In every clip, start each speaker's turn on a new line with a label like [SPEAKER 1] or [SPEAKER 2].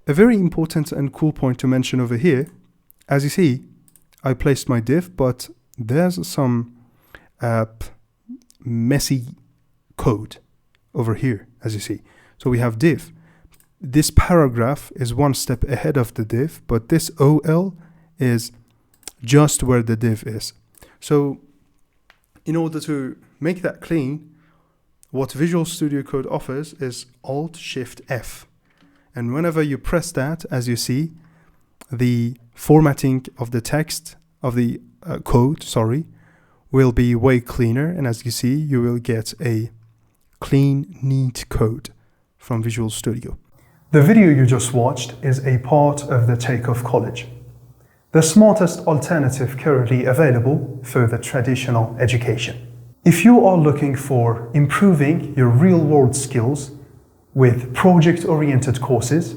[SPEAKER 1] A very important and cool point to mention over here, as you see, I placed my div, but there's some messy code over here, as you see. So we have div. This paragraph is one step ahead of the div, but this OL is just where the div is. So in order to make that clean, what Visual Studio Code offers is Alt-Shift-F. And whenever you press that, as you see, the formatting of the text, of the code, will be way cleaner. And as you see, you will get a clean, neat code from Visual Studio. The video you just watched is a part of the Takeoff College, the smartest alternative currently available for the traditional education. If you are looking for improving your real-world skills with project-oriented courses,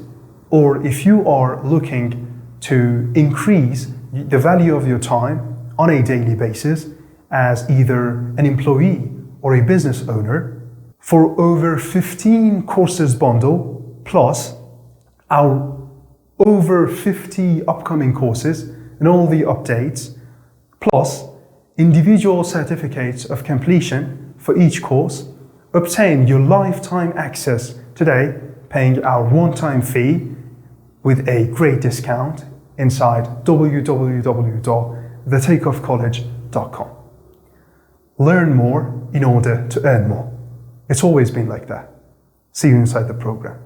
[SPEAKER 1] or if you are looking to increase the value of your time on a daily basis as either an employee or a business owner, for over 15 courses bundle plus our over 50 upcoming courses and all the updates, plus individual certificates of completion for each course, obtain your lifetime access today, paying our one-time fee with a great discount inside www.thetakeoffcollege.com. Learn more in order to earn more. It's always been like that. See you inside the program.